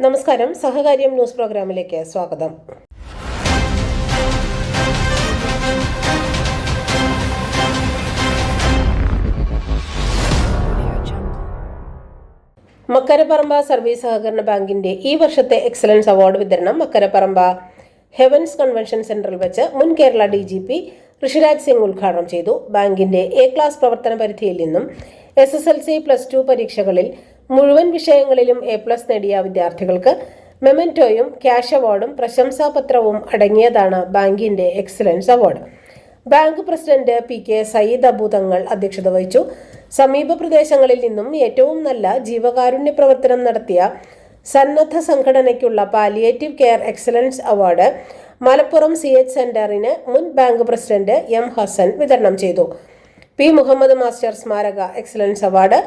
നമസ്കാരം, സഹകാര്യം ന്യൂസ് പ്രോഗ്രാമിലേക്ക് സ്വാഗതം. മക്കരപ്പറമ്പ സർവീസ് സഹകരണ ബാങ്കിന്റെ ഈ വർഷത്തെ എക്സലൻസ് അവാർഡ് വിതരണം മക്കരപ്പറമ്പ ഹെവൻസ് കൺവെൻഷൻ സെന്ററിൽ വെച്ച് മുൻ കേരള DGP ഋഷിരാജ് സിംഗ് ഉദ്ഘാടനം ചെയ്തു. ബാങ്കിന്റെ A ക്ലാസ് പ്രവർത്തന പരിധിയിൽ നിന്നും SSLC +2 പരീക്ഷകളിൽ മുഴുവൻ വിഷയങ്ങളിലും A+ നേടിയ വിദ്യാർത്ഥികൾക്ക് മെമന്റോയും ക്യാഷ് അവാർഡും പ്രശംസാപത്രവും അടങ്ങിയതാണ് ബാങ്കിന്റെ excellence award. Bank president PK Sayyid Abu Thangal അധ്യക്ഷത വഹിച്ചു. സമീപ പ്രദേശങ്ങളിൽ നിന്നും ഏറ്റവും നല്ല ജീവകാരുണ്യ പ്രവർത്തനം നടത്തിയ സന്നദ്ധ സംഘടനയ്ക്കുള്ള palliative care excellence award Malappuram CH സെന്ററിന് മുൻ ബാങ്ക് പ്രസിഡന്റ് M ഹസൻ വിതരണം ചെയ്തു. P മുഹമ്മദ് മാസ്റ്റർ സ്മാരക എക്സലൻസ് അവാർഡ്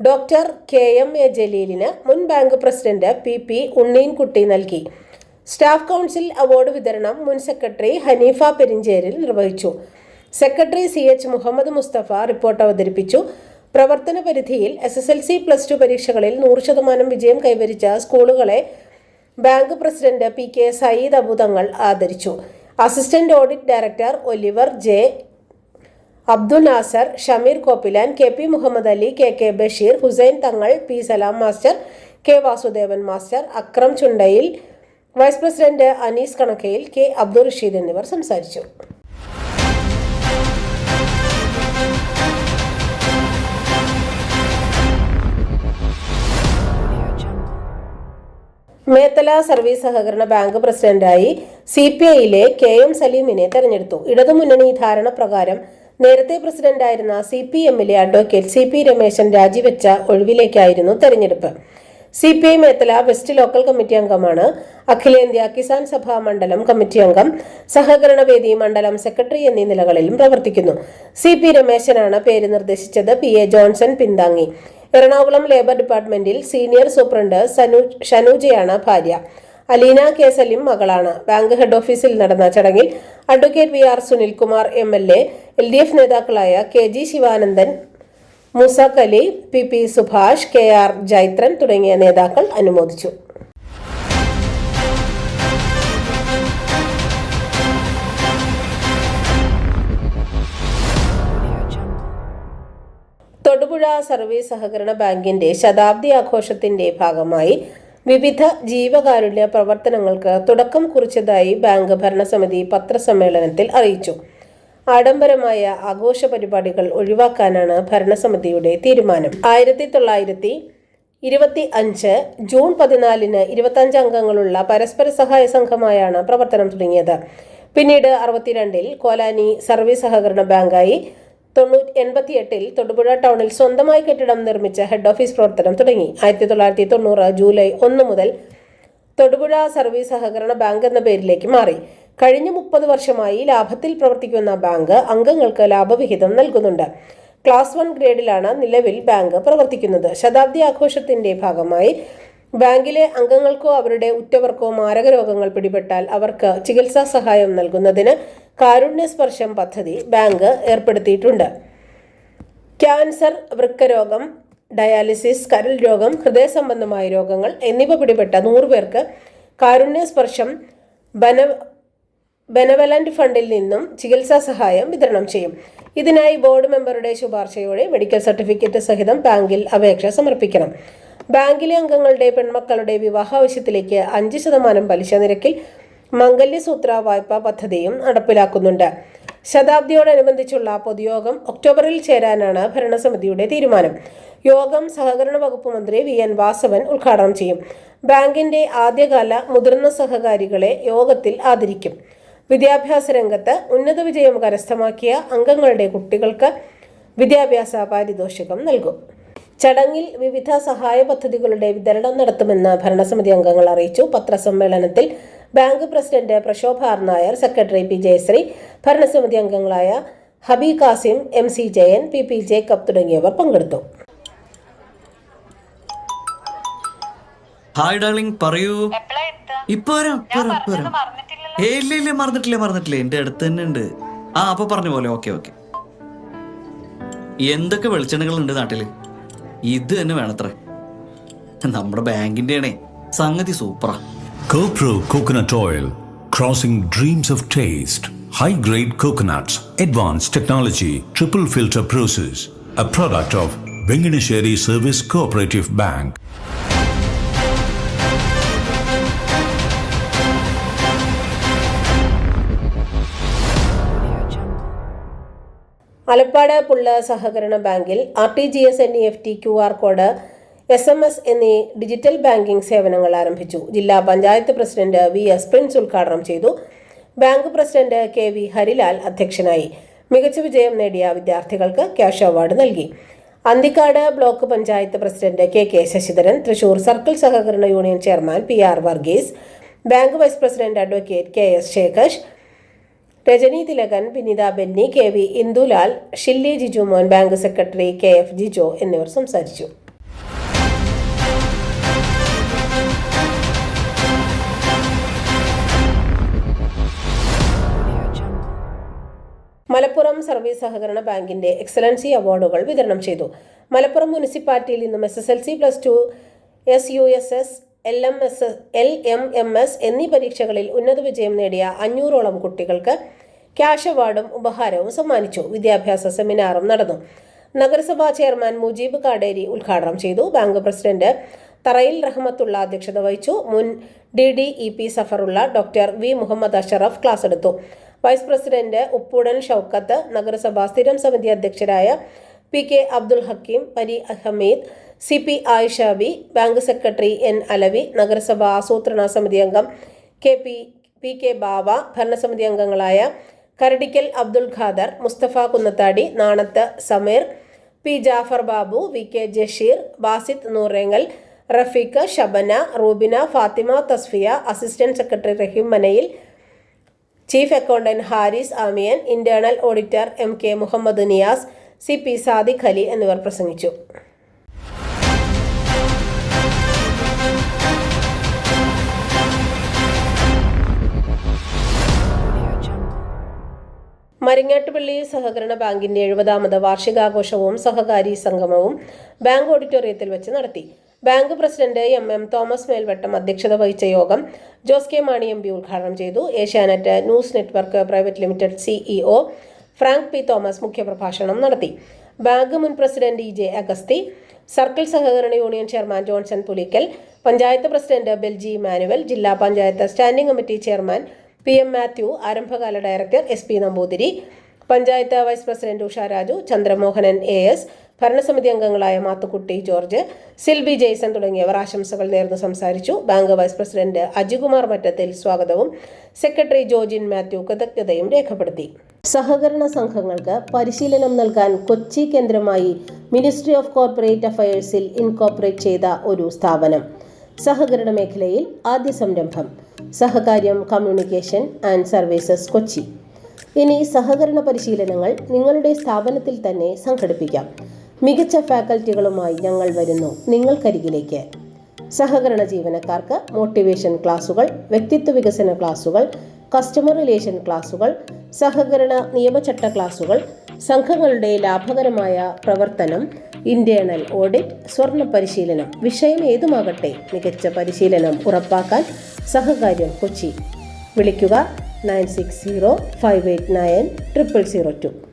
ഡോക്ടർ KMA ജലീലിന് മുൻ ബാങ്ക് പ്രസിഡന്റ് PP ഉണ്ണീൻകുട്ടി നൽകി. സ്റ്റാഫ് കൗൺസിൽ അവാർഡ് വിതരണം മുൻ സെക്രട്ടറി ഹനീഫ പെരിഞ്ചേരിൽ നിർവഹിച്ചു. Secretary CH Muhammad Mustafa report അവതരിപ്പിച്ചു. പ്രവർത്തന പരിധിയിൽ SSLC +2 പരീക്ഷകളിൽ 100% വിജയം കൈവരിച്ച സ്കൂളുകളെ bank president PK Sayyid Abu Thangal ആദരിച്ചു. Assistant audit director Oliver J Abdul Nasar, Shameer Koppilan, KP Muhammad Ali, KK Basheer, Hussain Thangal, P Salam master, K Vasudevan master, Akram Chundayil, vice president Anees Kanakkayil, K Abdul Rasheed എന്നിവർ സംസാരിച്ചു. മേത്തല സർവീസ് സഹകരണ ബാങ്ക് പ്രസിഡന്റായി CPIയിലെ KM സലീമിനെ തെരഞ്ഞെടുത്തു. ഇടതുമുന്നണി ധാരണ പ്രകാരം നേരത്തെ പ്രസിഡന്റായിരുന്ന CPMലെ അഡ്വക്കേറ്റ് CP രമേശൻ രാജിവെച്ച ഒഴിവിലേക്കായിരുന്നു തെരഞ്ഞെടുപ്പ്. CPI Methala west local committee അംഗമാണ്. അഖിലേന്ത്യാ കിസാൻ സഭ മണ്ഡലം കമ്മിറ്റി അംഗം, സഹകരണവേദി മണ്ഡലം സെക്രട്ടറി എന്നീ നിലകളിലും പ്രവർത്തിക്കുന്നു. CP രമേശനാണ് പേര് നിർദ്ദേശിച്ചത്. PA ജോൺസൺ പിന്താങ്ങി. എറണാകുളം ലേബർ ഡിപ്പാർട്ട്മെന്റിൽ സീനിയർ സൂപ്രണ്ട് ഷനൂജയാണ് ഭാര്യ. അലീന K സലിം മകളാണ്. ബാങ്ക് ഹെഡ് ഓഫീസിൽ നടന്ന ചടങ്ങിൽ advocate VR Sunilkumar MLA, LDF നേതാക്കളായ KG Sivanandan, Moosakh Ali, PP Subhash, KR Jaithran തുടങ്ങിയ നേതാക്കൾ അനുമോദിച്ചു. തൊടുപുഴ സർവീസ് സഹകരണ ബാങ്കിന്റെ ശതാബ്ദി ആഘോഷത്തിന്റെ ഭാഗമായി വിവിധ ജീവകാരുണ്യ പ്രവർത്തനങ്ങൾക്ക് തുടക്കം കുറിച്ചതായി ബാങ്ക് ഭരണസമിതി പത്രസമ്മേളനത്തിൽ അറിയിച്ചു. ആഡംബരമായ ആഘോഷ പരിപാടികൾ ഒഴിവാക്കാനാണ് ഭരണസമിതിയുടെ തീരുമാനം. 1925 ജൂൺ 14 25 അംഗങ്ങളുള്ള പരസ്പര സഹായ സംഘമായാണ് പ്രവർത്തനം തുടങ്ങിയത്. പിന്നീട് 62 കോലാനി സർവീസ് സഹകരണ ബാങ്കായി. 88 തൊടുപുഴ ടൗണിൽ സ്വന്തമായി കെട്ടിടം നിർമ്മിച്ച ഹെഡ് ഓഫീസ് പ്രവർത്തനം തുടങ്ങി. 1990 ജൂലൈ 1 മുതൽ തൊടുപുഴ സർവീസ് സഹകരണ ബാങ്ക് എന്ന പേരിലേക്ക് മാറി. കഴിഞ്ഞ 30 വർഷമായി ലാഭത്തിൽ പ്രവർത്തിക്കുന്ന ബാങ്ക് അംഗങ്ങൾക്ക് ലാഭവിഹിതം നൽകുന്നുണ്ട്. ക്ലാസ് 1 ഗ്രേഡിലാണ് നിലവിൽ ബാങ്ക് പ്രവർത്തിക്കുന്നത്. ശതാബ്ദി ആഘോഷത്തിന്റെ ഭാഗമായി ബാങ്കിലെ അംഗങ്ങൾക്കോ അവരുടെ ഉറ്റവർക്കോ മാരക രോഗങ്ങൾ പിടിപെട്ടാൽ അവർക്ക് ചികിത്സാ സഹായം നൽകുന്നതിന് കാരുണ്യ സ്പർശം പദ്ധതി ബാങ്ക് ഏർപ്പെടുത്തിയിട്ടുണ്ട്. ക്യാൻസർ, വൃക്കരോഗം, ഡയാലിസിസ്, കരൾ രോഗം, ഹൃദയ സംബന്ധമായ രോഗങ്ങൾ എന്നിവ പിടിപെട്ട 100 പേർക്ക് കാരുണ്യ സ്പർശം ബെനവലന്റ് ഫണ്ടിൽ നിന്നും ചികിത്സാ സഹായം വിതരണം ചെയ്യും. ഇതിനായി ബോർഡ് മെമ്പറുടെ ശുപാർശയോടെ മെഡിക്കൽ സർട്ടിഫിക്കറ്റ് സഹിതം ബാങ്കിൽ അപേക്ഷ സമർപ്പിക്കണം. ബാങ്കിലെ അംഗങ്ങളുടെ പെൺമക്കളുടെ വിവാഹാവശ്യത്തിലേക്ക് 5% പലിശ നിരക്കിൽ മംഗല്യസൂത്ര വായ്പാ പദ്ധതിയും നടപ്പിലാക്കുന്നുണ്ട്. ശതാബ്ദിയോടനുബന്ധിച്ചുള്ള പൊതുയോഗം ഒക്ടോബറിൽ ചേരാനാണ് ഭരണസമിതിയുടെ തീരുമാനം. യോഗം സഹകരണ വകുപ്പ് മന്ത്രി VN വാസവൻ ഉദ്ഘാടനം ചെയ്യും. ബാങ്കിന്റെ ആദ്യകാല മുതിർന്ന സഹകാരികളെ യോഗത്തിൽ ആദരിക്കും. വിദ്യാഭ്യാസ രംഗത്ത് ഉന്നത വിജയം കരസ്ഥമാക്കിയ അംഗങ്ങളുടെ കുട്ടികൾക്ക് വിദ്യാഭ്യാസ പാരിതോഷികം നൽകും. ചടങ്ങിൽ വിവിധ സഹായ പദ്ധതികളുടെ വിതരണം നടത്തുമെന്ന് ഭരണസമിതി അംഗങ്ങൾ അറിയിച്ചു. പത്രസമ്മേളനത്തിൽ bank president Prashobha R Nair, secretary P Jayashree, ഭരണസമിതി അംഗങ്ങളായ Habi Kasim, MC Jayan, PP Jacob തുടങ്ങിയവർ പങ്കെടുത്തു. ഹായ് ഡാർലിംഗ്, പറയൂ. ഇപ്പൊ ഇല്ല മറന്നിട്ടില്ല, എന്റെ അടുത്ത് തന്നെ ഉണ്ട്. അപ്പൊ പറഞ്ഞ പോലെ. ഓക്കെ. എന്തൊക്കെ വെളിച്ചെണ്ണകൾ ഉണ്ട് നാട്ടില്? ഇത് തന്നെ വേണത്രേ. നമ്മുടെ ബാങ്കിന്റെ ആണേ സംഗതി സൂപ്പറാ. CoPro Coconut Oil, crossing dreams of taste. High-grade coconuts, advanced technology, triple filter process. A product of Venganesheri Service Cooperative Bank. Alappad പുള്ള സഹകരണ ബാങ്കിൽ RTGS NEFT QR code SMS എന്നീ ഡിജിറ്റൽ ബാങ്കിംഗ് സേവനങ്ങൾ ആരംഭിച്ചു. ജില്ലാ പഞ്ചായത്ത് പ്രസിഡന്റ് VS പ്രിൻസ് ഉദ്ഘാടനം ചെയ്തു. Bank president KV Harilal അധ്യക്ഷനായി. മികച്ച വിജയം നേടിയ വിദ്യാർത്ഥികൾക്ക് ക്യാഷ് അവാർഡ് നൽകി. Anthikkad block panchayat president KK Sasidharan, Thrissur circle സഹകരണ union chairman PR Varghese, bank vice president advocate KS Shekhash, Rajani Thilakan, Vinitha Benny, KV Indulal, Shilly Jijumon, bank secretary KF Jijo എന്നിവർ സംസാരിച്ചു. മലപ്പുറം സർവീസ് സഹകരണ ബാങ്കിന്റെ എക്സലൻസി അവാർഡുകൾ വിതരണം ചെയ്തു. മലപ്പുറം മുനിസിപ്പാലിറ്റിയിൽ നിന്നും SSLC+2, SUSS, LMMS എന്നീ പരീക്ഷകളിൽ ഉന്നത വിജയം നേടിയ 500ഓളം കുട്ടികൾക്ക് ക്യാഷ് അവാർഡും ഉപഹാരവും സമ്മാനിച്ചു. വിദ്യാഭ്യാസ സെമിനാറും നടന്നു. നഗരസഭാ ചെയർമാൻ മുജീബ് കാടേരി ഉദ്ഘാടനം ചെയ്തു. ബാങ്ക് പ്രസിഡന്റ് തറയിൽ റഹ്മത്തുള്ള അധ്യക്ഷത വഹിച്ചു. മുൻ DDEP Safarulla doctor V Muhammad Ashraf class എടുത്തു. വൈസ് പ്രസിഡന്റ് ഉപ്പൂടൻ ഷൗക്കത്ത്, നഗരസഭാ സ്ഥിരം സമിതി അധ്യക്ഷരായ PK Abdul Hakeem, Pari Hameed, CP Ayisha Bi, bank secretary N Alavi, നഗരസഭാ ആസൂത്രണ സമിതി അംഗം PK ബാവ, ഭരണസമിതി അംഗങ്ങളായ Karadikkal Abdul Khader, Mustafa Kunnathadi, Nanath Sameer, P Jafar Babu, VK Jasheer, Basith Noorengal, Rafeeq, Shabana, Rubina, Fathima, Tasfiya, assistant secretary Raheem Manayil, chief accountant Haris Amiyan, internal auditor MK Muhammad Niyas, CP Sadiq Ali എന്നിവർ പ്രസംഗിച്ചു. മരിങ്ങാട്ടുപള്ളി സഹകരണ ബാങ്കിന്റെ 70ാമത് വാർഷികാഘോഷവും സഹകാരി സംഗമവും ബാങ്ക് ഓഡിറ്റോറിയത്തിൽ വെച്ച് നടത്തി. Bank president MM Thomas Melvattam അധ്യക്ഷത വഹിച്ച യോഗം ജോസ് കെ മാണി MP ഉദ്ഘാടനം ചെയ്തു. Asianet news network private limited CEO Frank P Thomas മുഖ്യപ്രഭാഷണം നടത്തി. ബാങ്ക് മുൻ പ്രസിഡന്റ് EJ അഗസ്തി, സർക്കിൾ സഹകരണ union chairman Johnson Pulickal, panchayat president Belji Manuel, ജില്ലാ panchayat standing committee chairman PM Mathew, ആരംഭകാല director SP Namboothiri, panchayat vice president Usha Raju, Chandramohanan AS, ഭരണസമിതി അംഗങ്ങളായ മാത്തുക്കുട്ടി ജോർജ്, സിൽബി ജെയ്സൺ തുടങ്ങിയവർ ആശംസകൾ നേർന്ന് സംസാരിച്ചു. Bank vice president Ajikumar Mattathil സ്വാഗതവും സെക്രട്ടറി ജോജിൻ മാത്യു കൃതജ്ഞതയും രേഖപ്പെടുത്തി. സഹകരണ സംഘങ്ങൾക്ക് പരിശീലനം നൽകാൻ കൊച്ചി കേന്ദ്രമായി മിനിസ്ട്രി ഓഫ് കോർപ്പറേറ്റ് അഫയേഴ്സിൽ ഇൻകോർപ്പറേറ്റ് ചെയ്ത ഒരു സ്ഥാപനം. സഹകരണ മേഖലയിൽ ആദ്യ സംരംഭം സഹകാര്യം കമ്മ്യൂണിക്കേഷൻ ആൻഡ് സർവീസസ് കൊച്ചി. ഇനി സഹകരണ പരിശീലനങ്ങൾ നിങ്ങളുടെ സ്ഥാപനത്തിൽ തന്നെ സംഘടിപ്പിക്കാം. മികച്ച ഫാക്കൽറ്റികളുമായി ഞങ്ങൾ വരുന്നു നിങ്ങൾക്കരികിലേക്ക്. സഹകരണ ജീവനക്കാർക്ക് മോട്ടിവേഷൻ ക്ലാസുകൾ, വ്യക്തിത്വ വികസന ക്ലാസുകൾ, കസ്റ്റമർ റിലേഷൻ ക്ലാസുകൾ, സഹകരണ നിയമചട്ട ക്ലാസുകൾ, സംഘങ്ങളുടെ ലാഭകരമായ പ്രവർത്തനം, ഇന്റേണൽ ഓഡിറ്റ്, സ്വർണ്ണ പരിശീലനം, വിഷയം ഏതുമാകട്ടെ മികച്ച പരിശീലനം ഉറപ്പാക്കാൻ സഹകാര്യം കൊച്ചി. വിളിക്കുക 9605890002.